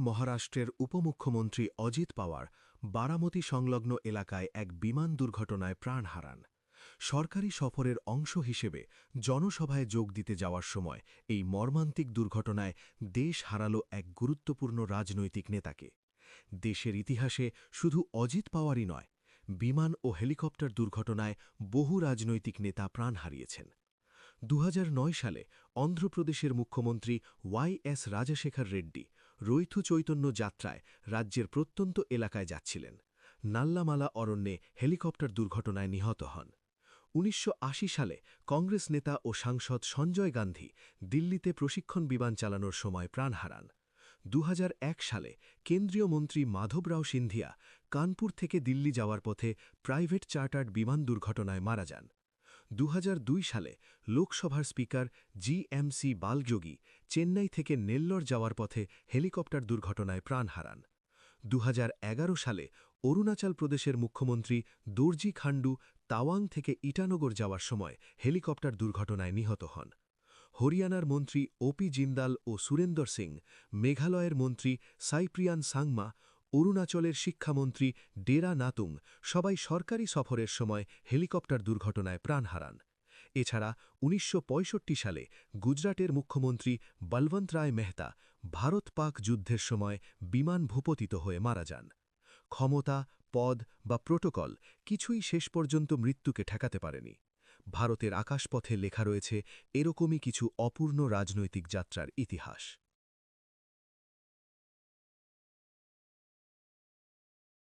মহারাষ্ট্রের উপমুখ্যমন্ত্রী অজিত পাওয়ার বারামতি সংলগ্ন এলাকায় এক বিমান দুর্ঘটনায় প্রাণ হারান। সরকারি সফরের অংশ হিসেবে জনসভায় যোগ দিতে যাওয়ার সময় এই মর্মান্তিক দুর্ঘটনায় দেশ হারাল এক গুরুত্বপূর্ণ রাজনৈতিক নেতাকে। দেশের ইতিহাসে শুধু অজিত পাওয়ারই নয়, বিমান ও হেলিকপ্টার দুর্ঘটনায় বহু রাজনৈতিক নেতা প্রাণ হারিয়েছেন। ২০০৯ সালে অন্ধ্রপ্রদেশের মুখ্যমন্ত্রী ওয়াই.এস. রাজাশেখর রেড্ডি রৈথু চৈতন্য যাত্রায় রাজ্যের প্রত্যন্ত এলাকায় যাচ্ছিলেন। নাল্লামালা অরণ্যে হেলিকপ্টার দুর্ঘটনায় নিহত হন। ১৯৮০ সালে কংগ্রেস নেতা ও সাংসদ সঞ্জয় গান্ধী দিল্লিতে প্রশিক্ষণ বিমান চালানোর সময় প্রাণ হারান। ২০০১ সালে কেন্দ্রীয় মন্ত্রী মাধবরাও সিন্ধিয়া কানপুর থেকে দিল্লি যাওয়ার পথে প্রাইভেট চার্টার্ড বিমান দুর্ঘটনায় মারা যান। ২০০২ সালে লোকসভার স্পিকার জি.এম.সি. বালযোগী চেন্নাই থেকে নেল্লোর যাওয়ার পথে হেলিকপ্টার দুর্ঘটনায় প্রাণ হারান। ২০১১ সালে অরুণাচল প্রদেশের মুখ্যমন্ত্রী দোরজি খান্ডু তাওয়াং থেকে ইটানগর যাওয়ার সময় হেলিকপ্টার দুর্ঘটনায় নিহত হন। হরিয়ানার মন্ত্রী ওপি জিন্দাল ও সুরেন্দর সিং, মেঘালয়ের মন্ত্রী সাইপ্রিয়ান সাংমা, অরুণাচলের শিক্ষামন্ত্রী ডেরা নাতুং সবাই সরকারি সফরের সময় হেলিকপ্টার দুর্ঘটনায় প্রাণ হারান। এছাড়া ১৯৬৫ সালে গুজরাটের মুখ্যমন্ত্রী বলবন্ত রায় মেহতা ভারত-পাক যুদ্ধের সময় বিমান ভূপতিত হয়ে মারা যান। ক্ষমতা, পদ বা প্রোটোকল কিছুই শেষ পর্যন্ত মৃত্যুকে ঠেকাতে পারেনি। ভারতের আকাশপথে লেখা রয়েছে এরকমই কিছু অপূর্ণ রাজনৈতিক যাত্রার ইতিহাস।